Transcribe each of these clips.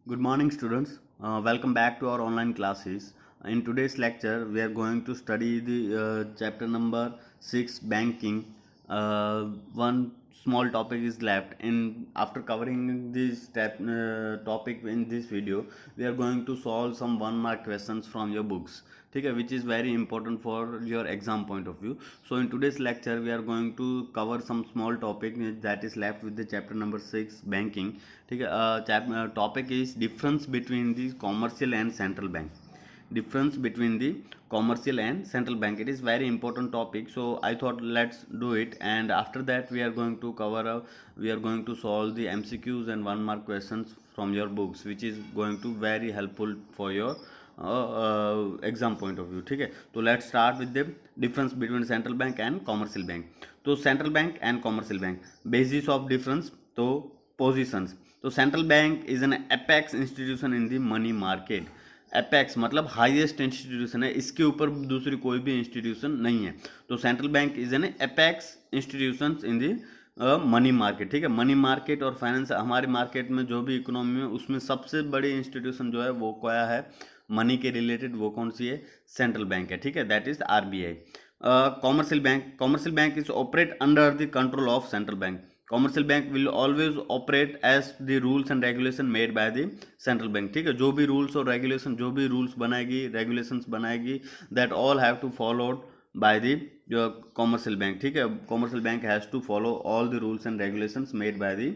Good morning, students. Welcome back to our online classes. In today's lecture, we are going to study the chapter number 6, banking. One small topic is left. In after covering this topic in this video, we are going to solve some one-mark questions from your books. Okay, which is very important for your exam point of view. So in today's lecture, we are going to cover some small topic that is left with the chapter number 6, banking. ठीक है topic is difference between the commercial and central bank difference between the commercial and central bank. It is very important topic, so I thought let's do it, and after that we are going to solve the MCQs and one mark questions from your books, which is going to very helpful for your exam point of view. ठीक है, तो let's start with the difference between central bank and commercial bank. तो central bank and commercial bank, basis of difference, तो positions. तो central bank is an apex institution in the money market. Apex मतलब highest institution है, इसके ऊपर दूसरी कोई भी इंस्टीट्यूशन नहीं है. तो central bank is an apex institution in the money market. ठीक है, मनी मार्केट और फाइनेंस हमारे मार्केट में जो भी इकोनॉमी में उसमें सबसे बड़ी इंस्टीट्यूशन जो है वो क्या है, मनी के रिलेटेड, वो कौन सी है, सेंट्रल बैंक है. ठीक है, that is RBI. Commercial bank is operate under the control of central bank. Commercial bank will always operate as the rules and regulation made by the central bank. ठीक है, जो भी रूल्स और regulation, जो भी रूल्स बनाएगी, regulations बनाएगी, that all have to followed by the commercial bank. ठीक है, commercial bank has to follow all the rules and regulations made by the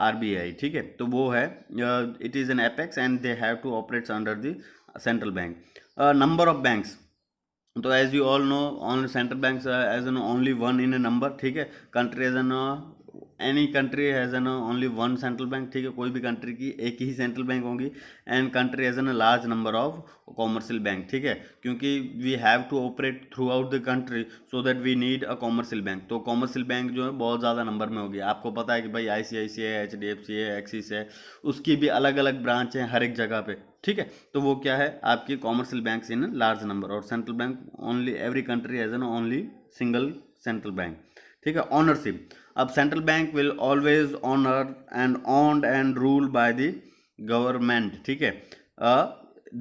RBI. ठीक है, तो वो है, it is an apex and they have to operate under the central bank. Number of banks, तो as you all know, on central bank as an only one in a number. ठीक है, country as an any country has an only one central bank. ठीक है, कोई भी country की एक ही सेंट्रल बैंक होगी. And country has an large number of commercial bank. ठीक है, क्योंकि we have to operate throughout the country, so that we need a commercial bank. तो कॉमर्शियल बैंक जो है बहुत ज़्यादा नंबर में होगी. आपको पता है कि भाई ICICI है, HDFC है, एक्सिस है, उसकी भी अलग अलग ब्रांच हैं हर एक जगह पे. ठीक है, तो वो क्या है, आपकी commercial banks in large number, और central bank only, every country has an only single central bank. ठीक है, ऑनरशिप. अब central bank will always owner and owned and rule by the government. ठीक है,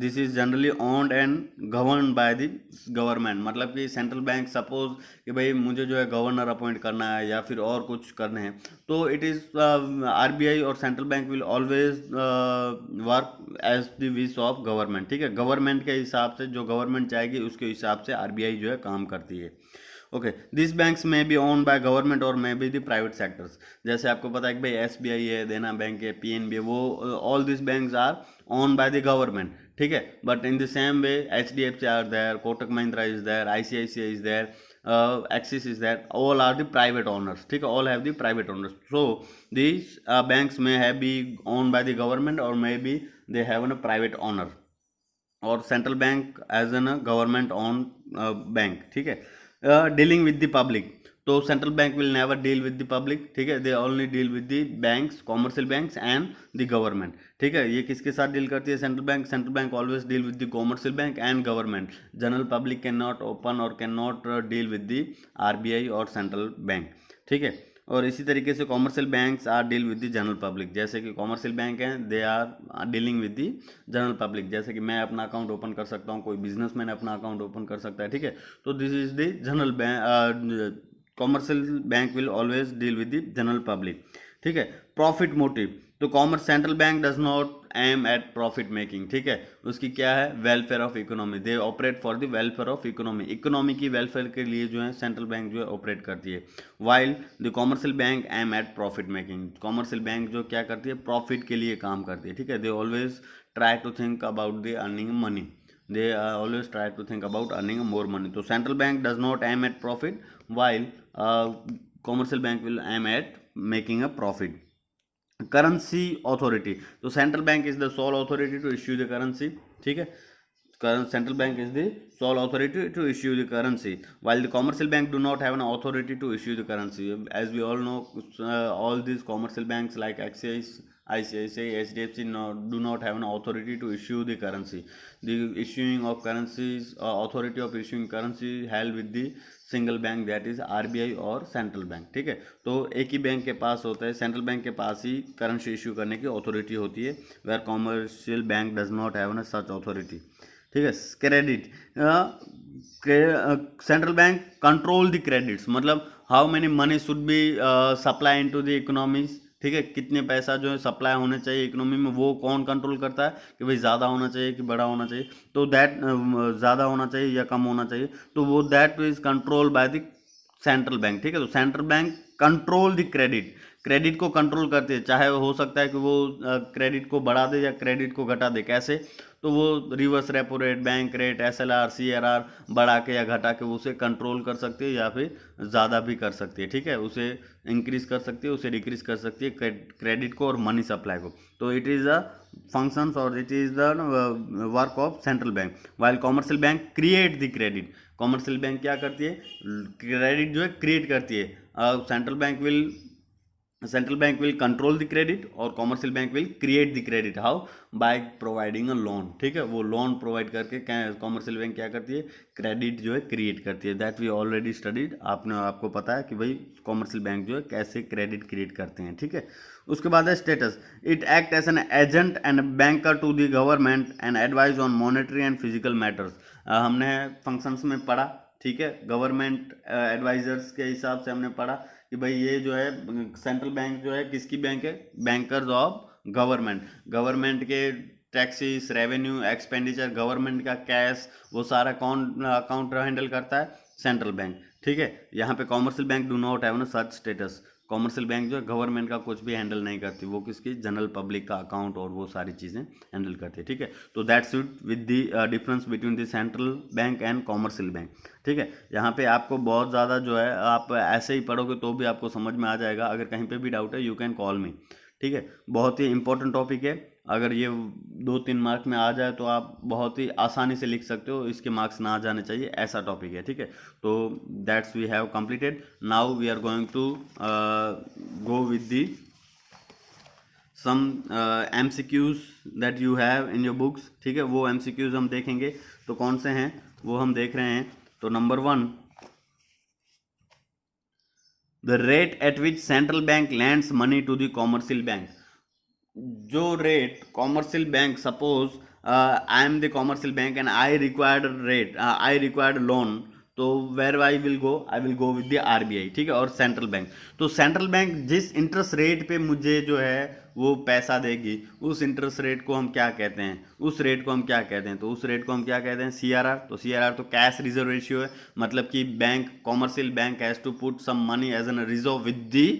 this is generally owned and govern by the government. मतलब कि central bank suppose कि भाई मुझे जो है गवर्नर अपॉइंट करना है या फिर और कुछ करने हैं, तो इट इज़ RBI और central bank will always work as the wish of government. ठीक है, गवर्नमेंट के हिसाब से, जो गवर्नमेंट चाहेगी उसके हिसाब से RBI जो है काम करती है. ओके, दिस बैंक्स में बी ओन बाय गवर्नमेंट और may be the private sectors. जैसे आपको पता है कि भाई SBI है, देना बैंक है, PNB है, वो all this banks are own by the government. ठीक है, but in the same way HDFC are there, Kotak Mahindra is there, ICICI is there, Axis is that, all are the private owners. ठीक है, all have the private owners. So these banks may have be owned by the government or maybe they have a private owner, और central bank as an government own bank. ठीक है, dealing with the public. तो central bank will never deal with the public. ठीक है, they only deal with the banks, commercial banks and the government. ठीक है, ये किसके साथ डील करती है central bank? Central bank always deal with the commercial bank and government. General public can not open और can not deal with the RBI और central bank. ठीक है, और इसी तरीके से commercial banks are deal with the general public. जैसे कि कॉमर्शियल बैंक हैं, they are dealing with the general public. जैसे कि मैं अपना अकाउंट ओपन कर सकता हूँ, कोई बिजनेसमैन अपना अकाउंट ओपन कर सकता है. ठीक है, तो this is the general bank. Commercial bank will always deal with the general public. ठीक है, प्रॉफिट मोटिव. तो commerce central bank does not aim at profit making. ठीक है, उसकी क्या है, welfare of economy. They operate for the welfare of economy. Economy की welfare के लिए जो है सेंट्रल बैंक जो है ऑपरेट करती है. While the commercial bank aim at profit making. Commercial bank जो क्या करती है, प्रॉफिट के लिए काम करती है. ठीक है, they always try to think about the earning money. they always try to think about earning more money. So central bank does not aim at profit, while commercial bank will aim at making a profit. Currency authority. तो central bank is the sole authority to issue the currency. ठीक है, central bank is the sole authority to issue the currency, while the commercial bank do not have an authority to issue the currency. As we all know, all these commercial banks like ICICI, HDFC do not have an authority to issue the currency. The issuing of currencies, authority of issuing currency held with the single bank, that is RBI और central bank. ठीक है, तो एक ही bank के पास होता है, central bank के पास ही currency issue करने की अथॉरिटी होती है, where commercial bank does not have न सच अथॉरिटी. ठीक है. Credit, central bank control the credits, मतलब how many money should be supply into the economies. ठीक है, कितने पैसा जो है सप्लाई होने चाहिए इकोनॉमी में, वो कौन कंट्रोल करता है कि भाई ज़्यादा होना चाहिए कि बड़ा होना चाहिए. तो दैट ज़्यादा होना चाहिए या कम होना चाहिए, तो वो that is control by the central bank. ठीक है, तो central bank control the credit को कंट्रोल करती है. चाहे वो हो सकता है कि वो क्रेडिट को बढ़ा दे या क्रेडिट को घटा दे. कैसे? तो वो reverse repo rate, bank rate, SLR, CRR बढ़ा के या घटा के उसे कंट्रोल कर सकती है या फिर ज़्यादा भी कर सकती है. ठीक है, उसे इंक्रीज कर सकती है, उसे डिक्रीज कर सकती है क्रेडिट को और मनी सप्लाई को. तो इट इज़ अ फंक्शंस और it is the work of central bank. While commercial bank create the credit. Commercial bank क्या करती है? क्रेडिट जो है क्रिएट करती है. Central bank will control the credit और commercial bank will create the credit. How? By providing a loan. ठीक है, वो लोन प्रोवाइड करके कॉमर्शियल बैंक क्या करती है? क्रेडिट जो है क्रिएट करती है. That we already studied. आपको पता है कि भाई कॉमर्शियल बैंक जो है कैसे क्रेडिट क्रिएट करते हैं. ठीक है, उसके बाद है status. It act as an agent and banker to the government and advise on monetary and physical matters. हमने फंक्शंस में पढ़ा. ठीक है, गवर्नमेंट एडवाइजर्स के हिसाब से हमने पढ़ा कि भाई ये जो है सेंट्रल बैंक जो है किसकी बैंक है? बैंकर्स ऑफ गवर्नमेंट के टैक्सेस, रेवेन्यू, एक्सपेंडिचर, गवर्नमेंट का कैश, वो सारा कौन अकाउंट हैंडल करता है? Central bank. ठीक है, यहाँ पे commercial bank do not have न सच स्टेटस. कॉमर्शियल बैंक जो है गवर्नमेंट का कुछ भी हैंडल नहीं करती, वो किसकी? जनरल पब्लिक का अकाउंट और वो सारी चीज़ें हैंडल करती है. ठीक है, तो that's it with the difference between the central bank and commercial bank. ठीक है, यहाँ पे आपको बहुत ज़्यादा जो है आप ऐसे ही पढ़ोगे तो भी आपको समझ में आ जाएगा. अगर कहीं पे भी डाउट है यू कैन कॉल मी. ठीक है, बहुत ही इंपॉर्टेंट टॉपिक है. अगर ये 2-3 मार्क में आ जाए तो आप बहुत ही आसानी से लिख सकते हो. इसके मार्क्स ना आ जाने चाहिए, ऐसा टॉपिक है. ठीक है, तो that's we have completed. Now we are going to go with the some MCQs that you have in your books. ठीक है, वो MCQs हम देखेंगे. तो कौन से हैं वो हम देख रहे हैं. तो number 1, the rate at which central bank lends money to the commercial bank. जो rate commercial bank, suppose I am the commercial bank and I required loan, तो where I will go with the RBI. ठीक है, और central bank. तो central bank जिस interest rate पे मुझे जो है वो पैसा देगी, उस इंटरेस्ट रेट को हम क्या कहते हैं? तो उस रेट को हम क्या कहते हैं? CRR. तो CRR तो कैश रिजर्व रेशियो है, मतलब कि commercial bank has to put some money as an reserve with the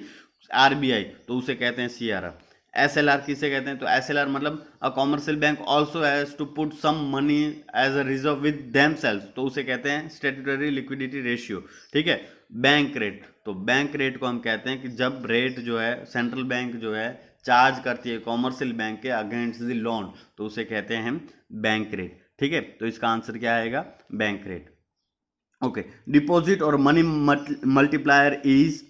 RBI, तो उसे कहते हैं CRR. SLR किसे कहते हैं? तो SLR मतलब a commercial bank also has to put some money as a reserve with themselves, तो उसे कहते हैं स्टैट्यूटरी लिक्विडिटी रेशियो. ठीक है, बैंक रेट. तो बैंक रेट को हम कहते हैं कि जब रेट जो है सेंट्रल बैंक जो है चार्ज करती है कॉमर्शियल बैंक के अगेंस्ट द लोन, तो उसे कहते हैं हम बैंक रेट. ठीक है, तो इसका आंसर क्या आएगा? Bank rate. ओके, डिपॉजिट और money multiplier is.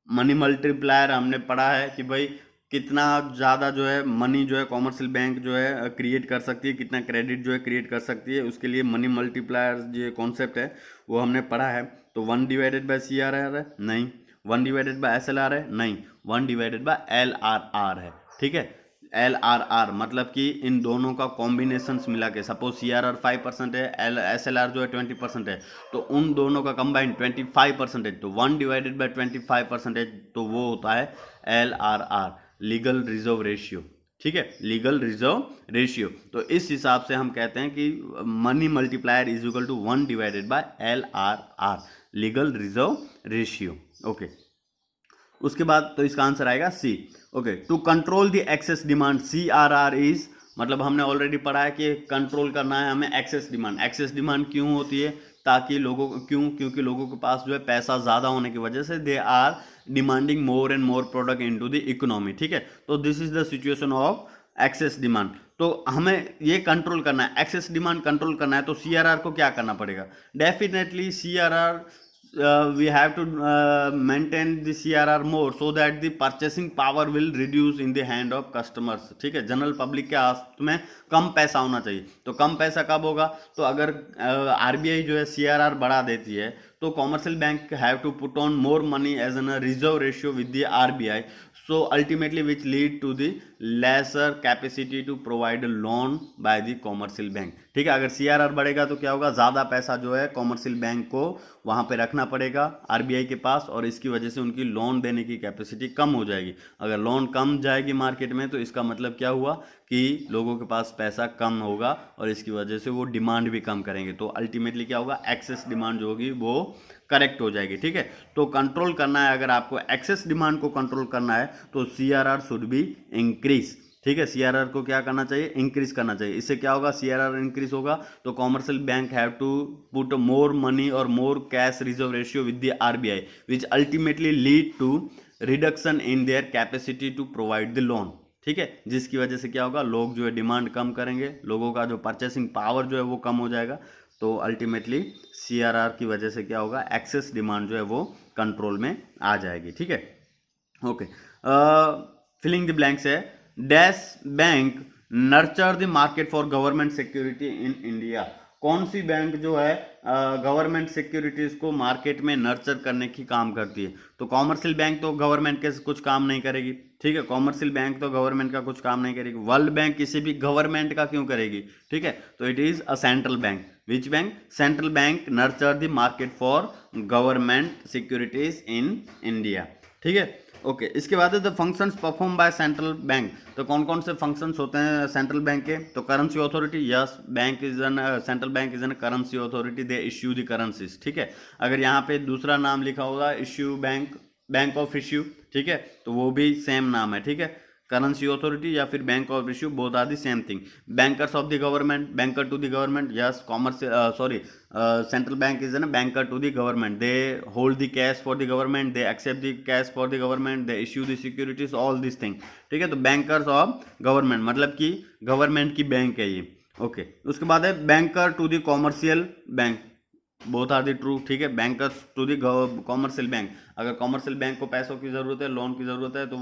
Money multiplier हमने पढ़ा है कि भाई कितना ज़्यादा जो है मनी जो है कॉमर्शियल बैंक जो है क्रिएट कर सकती है, कितना क्रेडिट जो है क्रिएट कर सकती है, उसके लिए मनी मल्टीप्लायर जो कॉन्सेप्ट है वो हमने पढ़ा है. तो 1 डिवाइडेड बाय CRR है? नहीं. 1 डिवाइडेड बाय SLR है? नहीं. 1 डिवाइडेड बाय LRR है. ठीक है, LRR मतलब कि इन दोनों का कॉम्बिनेशंस मिला के, सपोज CRR 5% है, SLR जो है 20% है, तो उन दोनों का कंबाइंड 25%. तो 1 डिवाइडेड बाय 25%, तो वो होता है LRR, लीगल रिजर्व रेशियो. ठीक है, लीगल रिजर्व रेशियो. तो इस हिसाब से हम कहते हैं कि money multiplier is equal to 1 divided by LRR, legal reserve ratio. Okay, उसके बाद तो इसका आंसर आएगा C. Okay, to control the excess demand, CRR is, मतलब हमने ऑलरेडी पढ़ा है कि कंट्रोल करना है हमें एक्सेस डिमांड. एक्सेस डिमांड क्यों होती है? ताकि क्योंकि लोगों के पास जो है पैसा ज़्यादा होने की वजह से they are demanding more and more product into the economy. ठीक है, तो this is the situation of excess demand. तो हमें ये कंट्रोल करना है, एक्सेस डिमांड कंट्रोल करना है, तो सीआरआर को क्या करना पड़ेगा? Definitely CRR, we have to maintain the CRR more so that the purchasing power will reduce in the hand of customers। ठीक है, जनरल पब्लिक के हाथ में कम पैसा होना चाहिए। तो कम पैसा कब होगा? तो अगर आरबीआई जो है सीआरआर बढ़ा देती है तो commercial bank have to put on more money as an reserve ratio with the RBI, so ultimately which lead to the lesser capacity to provide a loan by the commercial bank। ठीक है, अगर CRR बढ़ेगा तो क्या होगा? ज़्यादा पैसा जो है कॉमर्शियल बैंक को वहाँ पे रखना पड़ेगा आरबीआई के पास, और इसकी वजह से उनकी लोन देने की कैपेसिटी कम हो जाएगी। अगर लोन कम जाएगी मार्केट में तो इसका मतलब क्या हुआ कि लोगों के पास पैसा कम होगा और इसकी वजह से वो डिमांड भी कम करेंगे। तो अल्टीमेटली क्या होगा? एक्सेस डिमांड जो होगी वो करेक्ट हो जाएगी। ठीक है, तो कंट्रोल करना है, अगर आपको एक्सेस डिमांड को कंट्रोल करना है तो सीआरआर शुड बी इंक्रीज। ठीक है, सीआरआर को क्या करना चाहिए? इंक्रीज करना चाहिए। इससे क्या होगा? सीआरआर इंक्रीज होगा तो commercial bank have to put more money और more cash reserve ratio with the RBI which ultimately lead to reduction in their capacity to provide the loan. ठीक है, जिसकी वजह से क्या होगा? लोग जो है डिमांड कम करेंगे, लोगों का जो परचेसिंग पावर जो है वो कम हो जाएगा। तो अल्टीमेटली सीआरआर की वजह से क्या होगा? एक्सेस डिमांड जो है वो कंट्रोल में आ जाएगी। ठीक है, ओके। फिलिंग द ब्लैंक्स है, dash bank nurture the market for government security in India. कौन सी बैंक जो है गवर्नमेंट सिक्योरिटीज को मार्केट में नर्चर करने की काम करती है? तो कॉमर्शियल बैंक तो गवर्नमेंट के कुछ काम नहीं करेगी। ठीक है, कॉमर्शियल बैंक तो गवर्नमेंट का कुछ काम नहीं करेगी। वर्ल्ड बैंक किसी भी गवर्नमेंट का क्यों करेगी? ठीक है, तो it is a central bank. Which bank? Central bank nurture the market for government securities in India. ठीक है, ओके। इसके बाद है the functions perform by central bank. तो कौन कौन से फंक्शंस होते हैं सेंट्रल बैंक के? तो currency authority, yes, bank is an central bank is an currency authority, they issue the currencies. ठीक है, अगर यहाँ पे दूसरा नाम लिखा होगा issue bank, bank of issue, ठीक है, तो वो भी सेम नाम है। ठीक है, करेंसी अथॉरिटी या फिर bank of issue, both are the same thing. Bankers of the government, banker to the government, yes, commerce sorry central bank is a banker to the government, they hold the cash for the government, they accept the cash for the government, they issue the securities, all these things। ठीक है, तो bankers of government मतलब कि government की bank है ये। Okay, उसके बाद है banker to the commercial bank, both are the true. ठीक है, bankers to the commercial bank, अगर कॉमर्शियल बैंक को पैसों की जरूरत है, लोन की जरूरत है, तो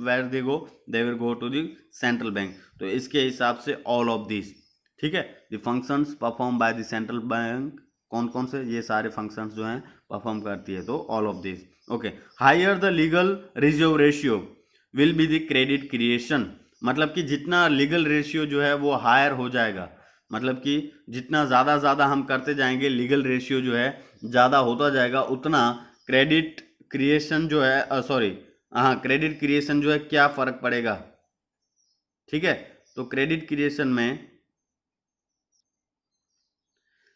where they go? They will go to the central bank. तो इसके हिसाब से ऑल ऑफ दिस, ठीक है, the functions perform by the central bank, कौन कौन से? ये सारे फंक्शंस जो हैं परफॉर्म करती है, तो all of this. Okay, higher the legal reserve ratio will be the credit creation, मतलब कि जितना लीगल रेशियो जो है वो हायर हो जाएगा, मतलब कि जितना ज़्यादा हम करते जाएंगे, लीगल रेशियो जो है ज़्यादा होता जाएगा, उतना क्रेडिट क्रिएशन जो है क्रेडिट क्रिएशन जो है क्या फ़र्क पड़ेगा? ठीक है, तो क्रेडिट क्रिएशन में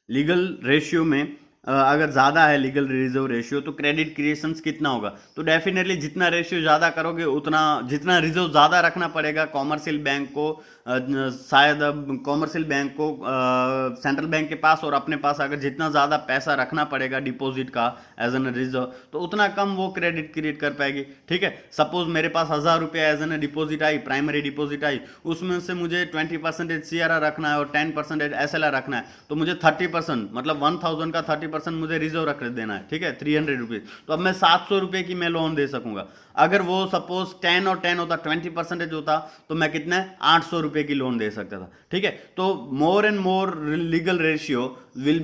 लीगल रेशियो में अगर ज़्यादा है लीगल रिजर्व रेशियो तो क्रेडिट क्रिएशंस कितना होगा? तो डेफिनेटली जितना रेशियो ज़्यादा करोगे उतना, जितना रिजर्व ज़्यादा रखना पड़ेगा कॉमर्शियल बैंक को, शायद कॉमर्शियल बैंक को सेंट्रल बैंक के पास और अपने पास अगर जितना ज़्यादा पैसा रखना पड़ेगा डिपॉजिट का एज एन रिजर्व, तो उतना कम वो क्रेडिट क्रिएट कर पाएगी। ठीक है, सपोज मेरे पास 1000 रुपया एज एन डिपॉजिट आई, प्राइमरी डिपॉजिट आई, उसमें से मुझे 20% सीआरआर रखना है और 10% एसएलआर रखना है, तो मुझे 30% मतलब 1000 का 30% मुझे रिजर्व रख देना है। ठीक है, 300 रुपीज़, तो अब मैं 700 रुपये की मैं लोन दे सकूंगा। अगर वो सपोज 10 और 10 होता, 20% होता, तो मैं कितने 800 रुपये की लोन दे सकता था। ठीक है, तो more and more legal ratio will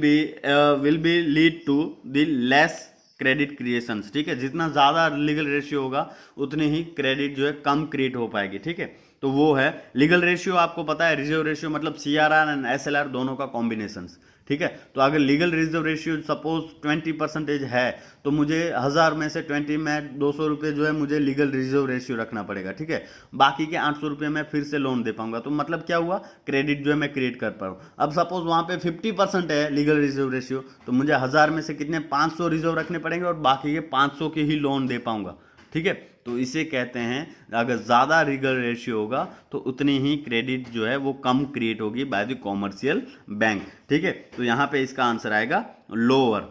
be lead to the less credit creations. ठीक है, जितना ज़्यादा लीगल रेशियो होगा उतनी ही क्रेडिट जो है कम क्रिएट हो पाएगी। ठीक है, तो वो है लीगल रेशियो। आपको पता है रिजर्व रेशियो मतलब सीआरआर एंड एसएलआर दोनों का कॉम्बिनेशन। ठीक है, तो अगर लीगल रिजर्व रेशियो सपोज 20% है तो मुझे 1000 में से 20 में 200 रुपये जो है मुझे लीगल रिजर्व रेशियो रखना पड़ेगा। ठीक है, बाकी के 800 रुपये मैं फिर से लोन दे पाऊंगा। तो मतलब क्या हुआ? क्रेडिट जो है मैं क्रिएट कर पाऊँ। अब सपोज वहाँ पे 50% है लीगल रिजर्व रेशियो, तो मुझे 1000 में से कितने 500 रिजर्व रखने पड़ेंगे और बाकी के 500 के ही लोन दे पाऊंगा। ठीक है, तो इसे कहते हैं अगर ज़्यादा लीगल रेशियो होगा तो उतनी ही क्रेडिट जो है वो कम क्रिएट होगी बाय द कॉमर्शियल बैंक। ठीक है, तो यहाँ पे इसका आंसर आएगा lower.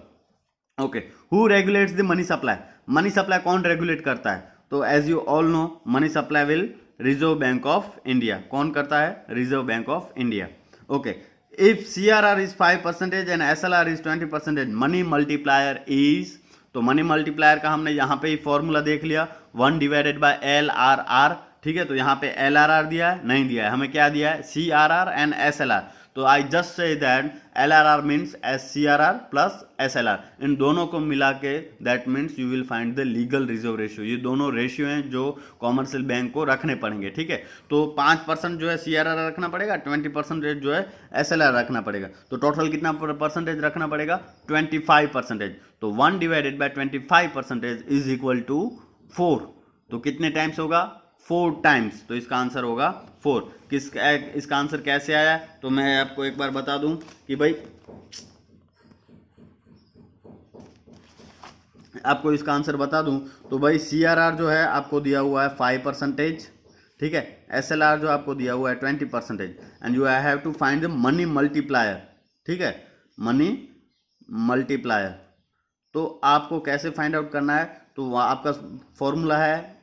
Okay, who regulates the money supply? Money supply कौन रेगुलेट करता है? तो as you all know money supply will reserve bank of India. कौन करता है? Reserve bank of India. Okay, if CRR is 5% and SLR is 20%, money multiplier is, तो money multiplier का हमने यहाँ पे ही फॉर्मूला देख लिया, 1/LRR। ठीक है, तो यहाँ पे LRR दिया है, नहीं दिया है, हमें क्या दिया है? CRR and SLR। तो I just say that LRR means CRR plus SLR, इन दोनों को मिला के that means you will find the legal reserve ratio. ये दोनों रेशियो हैं जो कॉमर्शियल बैंक को रखने पड़ेंगे। ठीक है, तो 5% जो है CRR रखना पड़ेगा, 20% जो है SLR रखना पड़ेगा। तो टोटल कितना परसेंटेज रखना पड़ेगा? 25%। तो 1/25% इज इक्वल टू 4। तो कितने टाइम्स होगा? 4 टाइम्स। तो इसका आंसर होगा 4। इसका आंसर कैसे आया? तो मैं आपको एक बार बता दूं कि भाई आपको इसका आंसर बता दूं तो भाई CRR जो है आपको दिया हुआ है 5%। ठीक है, SLR जो आपको दिया हुआ है 20%, and you have to find the money multiplier. ठीक है, मनी मल्टीप्लायर। तो आपको कैसे फाइंड आउट करना है? तो आपका फॉर्मूला है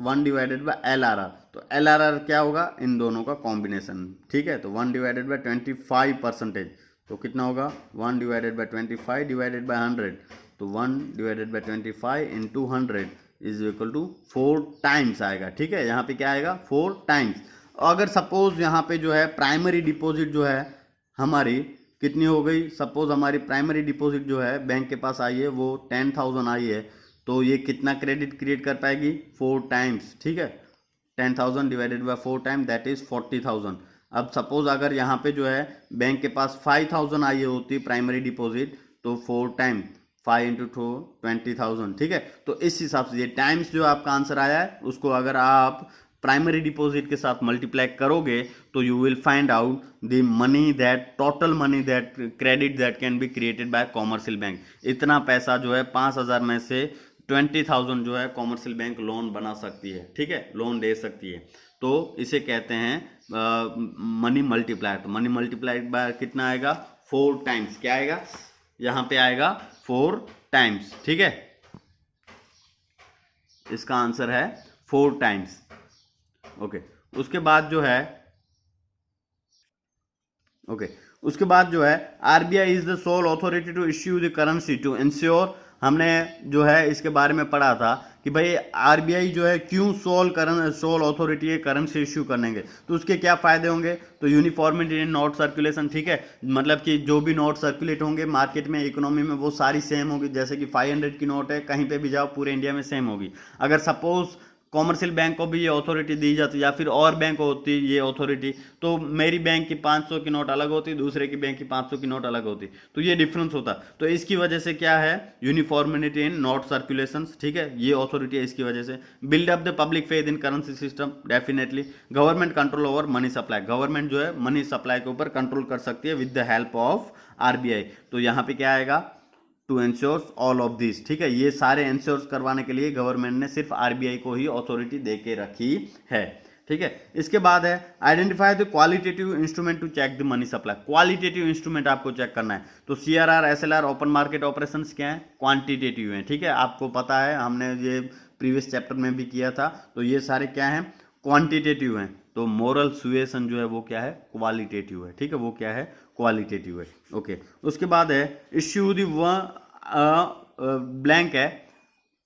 1/LRR। तो LRR क्या होगा? इन दोनों का कॉम्बिनेशन। ठीक है, तो 1/25%, तो कितना होगा? 1/25 डिवाइडेड बाई 100, तो 1/25 into 100 is equal to 4 times आएगा। ठीक है, यहाँ पे क्या आएगा? 4 टाइम्स। अगर सपोज यहाँ पे जो है प्राइमरी डिपॉजिट जो है हमारी कितनी हो गई? सपोज हमारी प्राइमरी डिपॉजिट जो है बैंक के पास आई है वो 10,000 आई है, तो ये कितना क्रेडिट क्रिएट कर पाएगी? 4 टाइम्स। ठीक है, 10,000 divided by 4 time that is 40,000। अब सपोज अगर यहाँ पे जो है बैंक के पास 5,000 आई होती प्राइमरी डिपॉजिट, तो 4 टाइम 5 इंटू 20,000। ठीक है, तो इस हिसाब से ये टाइम्स जो आपका आंसर आया है उसको अगर आप प्राइमरी डिपॉजिट के साथ मल्टीप्लाई करोगे तो you will find out the money that total money that credit that can be created by commercial bank. इतना पैसा जो है 5,000 में से 20,000 जो है कॉमर्शियल बैंक लोन बना सकती है। ठीक है, लोन दे सकती है। तो इसे कहते हैं मनी मल्टीप्लायर। तो मनी मल्टीप्लाइड बाय कितना आएगा? 4 टाइम्स। क्या आएगा? यहाँ पे आएगा 4 टाइम्स। ठीक है, इसका आंसर है 4 टाइम्स। ओके, उसके बाद जो है उसके बाद जो है RBI is the sole authority to issue the currency to ensure. हमने जो है इसके बारे में पढ़ा था कि भाई RBI जो है क्यों सोल अथॉरिटी है करेंसी इश्यू करने के, तो उसके क्या फायदे होंगे? तो यूनिफॉर्मिटी इन नोट सर्कुलेशन। ठीक है, मतलब कि जो भी नोट सर्कुलेट होंगे मार्केट में, इकोनॉमी में, वो सारी सेम होगी। जैसे कि 500 की नोट है, कहीं पे भी जाओ पूरे इंडिया में सेम होगी। अगर सपोज कॉमर्शियल बैंक को भी ये अथॉरिटी दी जाती या फिर और बैंक को होती ये अथॉरिटी, तो मेरी बैंक की 500 की नोट अलग होती, दूसरे की बैंक की 500 की नोट अलग होती, तो ये डिफरेंस होता। तो इसकी वजह से क्या है? Uniformity in note circulation. ठीक है, ये अथॉरिटी है इसकी वजह से। Build up the public faith in currency system, definitely. Government control over money supply, government जो है मनी सप्लाई के ऊपर कंट्रोल कर सकती है with the help of RBI। तो यहाँ पे क्या आएगा? To ensure all of this. ठीक है, ये सारे एंश्योर करवाने के लिए गवर्नमेंट ने सिर्फ RBI को ही अथॉरिटी दे के रखी है। ठीक है, इसके बाद है identify the qualitative instrument to check the money supply. Qualitative instrument आपको चेक करना है। तो CRR SLR open market operations क्या है? क्वांटिटेटिव है। ठीक है, आपको पता है, हमने ये प्रीवियस चैप्टर में भी किया था। तो ये सारे क्या हैं? क्वांटिटेटिव हैं। तो मोरल सुएसन जो है वो क्या है? क्वालिटेटिव है। ठीक है, वो क्या है? क्वालिटेटिव है। ओके, उसके बाद है इश्यू दी ब्लैंक है,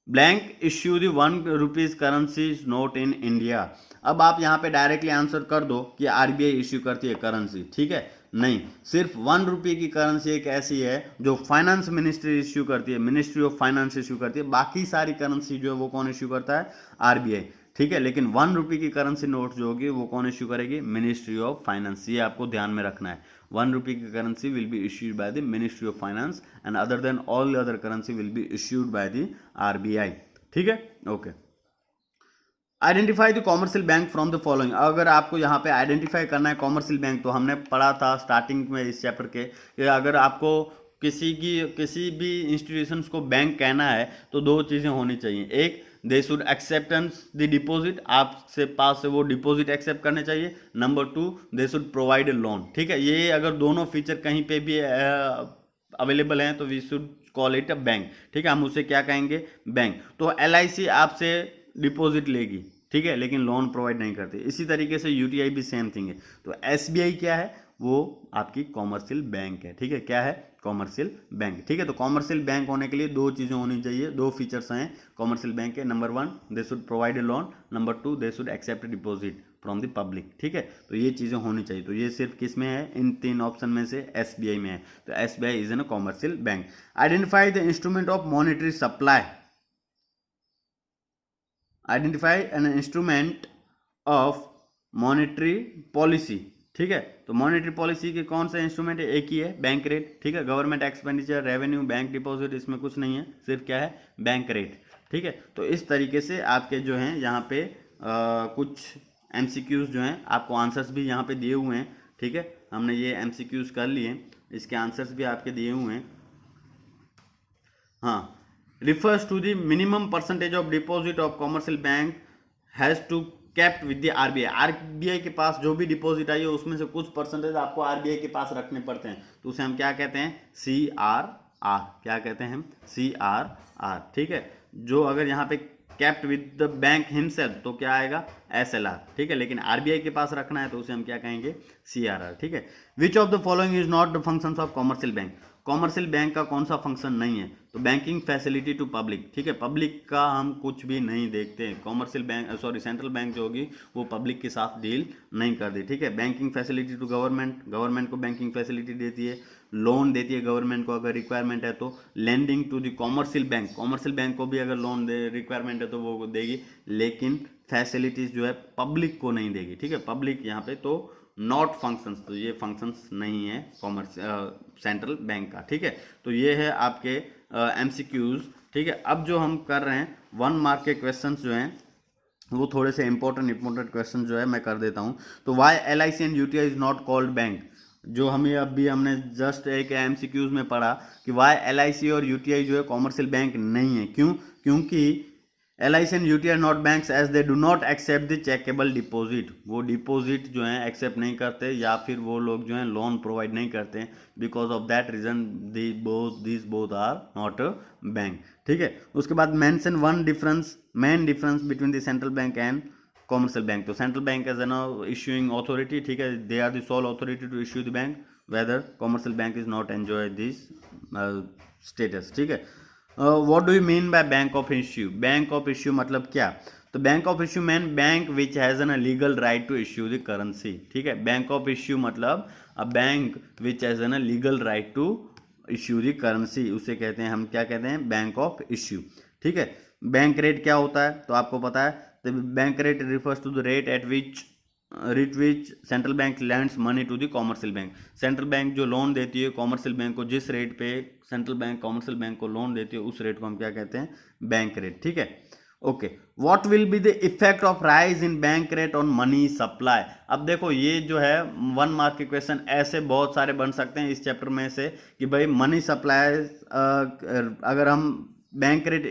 blank issue the ₹1 currency note in India. अब आप यहाँ पे डायरेक्टली आंसर कर दो कि RBI इश्यू करती है करेंसी। ठीक है, नहीं, सिर्फ ₹1 की करेंसी एक ऐसी है जो फाइनेंस मिनिस्ट्री इश्यू करती है, मिनिस्ट्री ऑफ फाइनेंस इश्यू करती है। बाकी सारी करेंसी जो है वो कौन इश्यू करता है? RBI। ठीक है, लेकिन ₹1 की करेंसी नोट जो होगी वो कौन इश्यू करेगी? Ministry of finance. ये आपको ध्यान में रखना है। ₹1 की currency will be issued by the ministry of finance and other than all other currency will be issued by the RBI। ठीक है, okay. Identify the commercial bank from the following. अगर आपको यहाँ पे आइडेंटिफाई करना है कॉमर्शियल बैंक, तो हमने पढ़ा था स्टार्टिंग में इस चैप्टर के कि अगर आपको किसी भी इंस्टीट्यूशंस को बैंक कहना है तो 2 चीज़ें होनी चाहिए। एक, they should acceptance the deposit, आपसे पास से वो डिपॉजिट एक्सेप्ट करने चाहिए। Number 2, they should provide a loan. ठीक है, ये अगर दोनों फीचर कहीं पे भी अवेलेबल हैं तो we should call it a bank. ठीक है, हम उसे क्या कहेंगे? बैंक। तो LIC आपसे डिपॉजिट लेगी, ठीक है, लेकिन लोन प्रोवाइड नहीं करती। इसी तरीके से यूटीआई भी सेम थिंग है। तो एसबीआई क्या है, वो आपकी कॉमर्शियल बैंक है, ठीक है, क्या है, कॉमर्शियल बैंक, ठीक है। तो कॉमर्शियल बैंक होने के लिए दो चीज़ें होनी चाहिए, दो फीचर्स हैं कॉमर्शियल बैंक के। Number 1, they should provide a loan, number 2, they should accept deposit from the public, ठीक है। तो ये चीज़ें होनी चाहिए। तो ये सिर्फ किस में है, इन 3 ऑप्शन में से एसबीआई में है। तो SBI is an commercial bank. Identify the instrument of monetary supply, identify an instrument of monetary policy, ठीक है। तो मॉनेटरी पॉलिसी के कौन से इंस्ट्रूमेंट है, एक ही है, बैंक रेट, ठीक है। Government expenditure, revenue, bank deposit, इसमें कुछ नहीं है, सिर्फ क्या है, बैंक रेट, ठीक है। तो इस तरीके से आपके जो हैं यहाँ पे कुछ एमसीक्यूज जो हैं, आपको आंसर्स भी यहाँ पे दिए हुए हैं, ठीक है। हमने ये एमसीक्यूज कर लिए, इसके आंसर्स भी आपके दिए हुए हैं। हाँ, refers to the minimum percentage of deposit of commercial bank has to kept with the RBI। RBI के पास जो भी डिपॉजिट आई है उसमें से कुछ परसेंटेज आपको RBI के पास रखने पड़ते हैं, तो उसे हम क्या कहते हैं, CRR, क्या कहते हैं हम, CRR, ठीक है। जो अगर यहाँ पे kept with the bank himself तो क्या आएगा, SLR, ठीक है। लेकिन RBI के पास रखना है तो उसे हम क्या कहेंगे, CRR, ठीक है। Which of the following is not the functions of commercial bank, commercial bank का कौन सा फंक्शन नहीं है, तो बैंकिंग फैसिलिटी टू पब्लिक, ठीक है। पब्लिक का हम कुछ भी नहीं देखते हैं, कॉमर्शियल बैंक सेंट्रल बैंक जो होगी वो पब्लिक के साथ डील नहीं करती, ठीक है। Banking facility to government, government को बैंकिंग फैसिलिटी देती है, लोन देती है गवर्नमेंट को अगर रिक्वायरमेंट है तो। Lending to the commercial bank, commercial bank को भी अगर लोन दे रिक्वायरमेंट है तो वो देगी, लेकिन फैसिलिटीज जो है पब्लिक को नहीं देगी, ठीक है। पब्लिक यहाँ पे तो नॉट फंक्शंस, तो ये फंक्शंस नहीं है कॉमर्स सेंट्रल बैंक का, ठीक है। तो ये है आपके एमसीक्यूज, ठीक है। अब जो हम कर रहे हैं 1 मार्क के क्वेश्चंस जो हैं वो थोड़े से इंपॉर्टेंट क्वेश्चन जो है मैं कर देता हूँ। तो why LIC and UTI is not called bank, जो हमें अभी हमने जस्ट एक एमसीक्यूज में पढ़ा कि वाई LIC और UTI जो है कॉमर्शियल बैंक नहीं है, क्यों, क्योंकि LIC and UTI are not banks as they do not accept the checkable deposit, वो डिपॉजिट जो है एक्सेप्ट नहीं करते, या फिर वो लोग जो है लोन प्रोवाइड नहीं करते, because of that reason this both are not a bank, ठीक है। उसके बाद mention one difference, main difference between the central bank and commercial bank. तो central bank as an issuing authority, ठीक है, they are the sole authority to issue the bank, whether commercial bank is not enjoy this status, ठीक है। What do you mean by bank of issue, bank of issue मतलब क्या, तो bank of issue main bank which has an legal right to issue the currency, ठीक है। Bank of issue मतलब a bank which has an legal right to issue the currency, उसे कहते हैं हम, क्या कहते हैं, बैंक ऑफ इश्यू, ठीक है। बैंक रेट क्या होता है, तो आपको पता है, तो bank rate refers to the rate at which central bank lends money to the commercial bank. Central bank जो लोन देती है कॉमर्शियल बैंक को, जिस रेट पे सेंट्रल बैंक कॉमर्शियल बैंक को लोन देती है उस रेट को हम क्या कहते हैं, बैंक रेट, ठीक है। Okay, what will be the effect of rise in bank rate on money supply. अब देखो ये जो है 1 मार्क के क्वेश्चन ऐसे बहुत सारे बन सकते हैं इस चैप्टर में से कि भाई मनी सप्लाई अगर हम बैंक रेट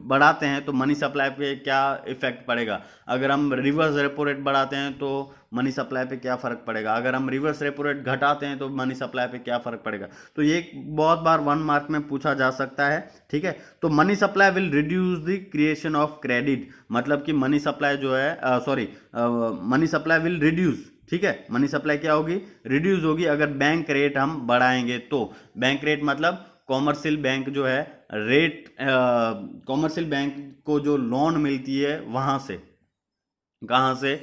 बढ़ाते हैं तो मनी सप्लाई पे क्या इफेक्ट पड़ेगा, अगर हम रिवर्स रेपो रेट बढ़ाते हैं तो मनी सप्लाई पे क्या फ़र्क पड़ेगा, अगर हम रिवर्स रेपो रेट घटाते हैं तो मनी सप्लाई पे क्या फ़र्क पड़ेगा। तो ये बहुत बार 1 मार्क में पूछा जा सकता है, ठीक है। तो money supply will reduce the creation of credit, मतलब कि मनी सप्लाई जो है मनी सप्लाई विल रिड्यूस, ठीक है। मनी सप्लाई क्या होगी, रिड्यूस होगी अगर बैंक रेट हम बढ़ाएंगे तो। बैंक रेट मतलब कॉमर्शियल बैंक जो है रेट, कॉमर्शियल बैंक को जो लोन मिलती है वहां से, कहाँ से,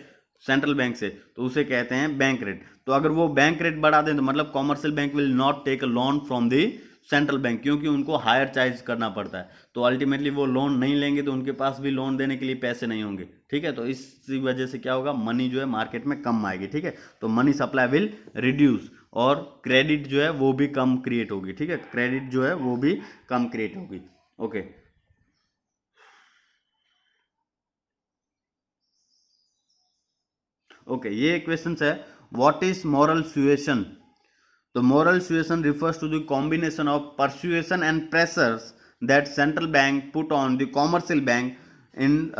सेंट्रल बैंक से, तो उसे कहते हैं बैंक रेट। तो अगर वो बैंक रेट बढ़ा दें तो मतलब commercial bank will not take a loan from the central bank, क्योंकि उनको हायर चार्ज करना पड़ता है, तो अल्टीमेटली वो लोन नहीं लेंगे तो उनके पास भी लोन देने के लिए पैसे नहीं होंगे, ठीक है। तो इसी वजह से क्या होगा, मनी जो है मार्केट में कम आएगी, ठीक है। तो मनी सप्लाई विल रिड्यूस और क्रेडिट जो है वो भी कम क्रिएट होगी, ठीक है, क्रेडिट जो है वो भी कम क्रिएट होगी। ओके, ओके, ये क्वेश्चन है, व्हाट इज मॉरल सुएशन। तो moral suasion refers to the combination of persuasion and pressures that central bank put on the commercial bank in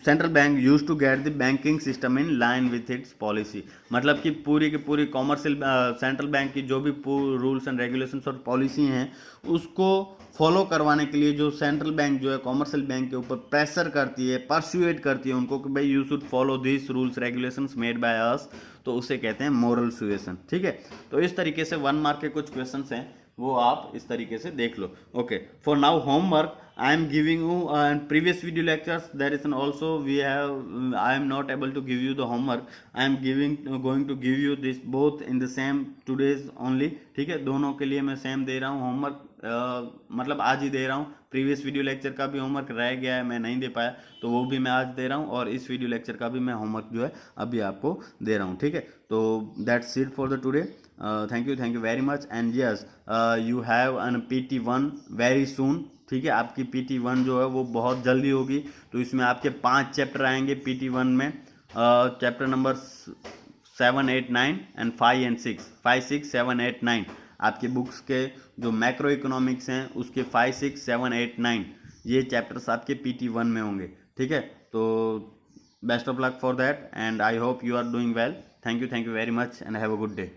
central bank use to get the banking system in line with its policy. मतलब कि पूरी की पूरी commercial central bank की जो भी rules and regulations और policy हैं उसको फॉलो करवाने के लिए जो सेंट्रल बैंक जो है कॉमर्शियल बैंक के ऊपर प्रेशर करती है, परसुएट करती है उनको कि भाई you should follow this rules regulations made by us, तो उसे कहते हैं मोरल सुएशन। ठीक है, तो इस तरीके से 1 मार्क के कुछ क्वेश्चंस हैं वो आप इस तरीके से देख लो। Okay, for now homework I am giving you in previous video lectures there is an also we have I am not able to give you the homework, I am going to give you this both in the same today's only। ठीक है, दोनों के लिए मैं same दे रहा हूँ homework, मतलब आज ही दे रहा हूँ। प्रीवियस वीडियो लेक्चर का भी होमवर्क रह गया है, मैं नहीं दे पाया, तो वो भी मैं आज दे रहा हूँ, और इस वीडियो लेक्चर का भी मैं होमवर्क जो है अभी आपको दे रहा हूँ। ठीक है, तो that's it for the today. Thank you very much and yes you have an PT1 very soon. ठीक है, आपकी PT1 जो है वो बहुत जल्दी होगी, तो इसमें आपके 5 चैप्टर आएंगे PT1 में, चैप्टर नंबर 7, 8, 9 एंड 5 एंड 6, 5, 6, 7, 8, 9 आपकी बुक्स के जो मैक्रो इकोनॉमिक्स हैं उसके 5, 6, 7, 8, 9 ये चैप्टर्स आपके PT1 में होंगे। ठीक है, तो best of luck for that and I hope you are doing well. Thank you very much and have a good day.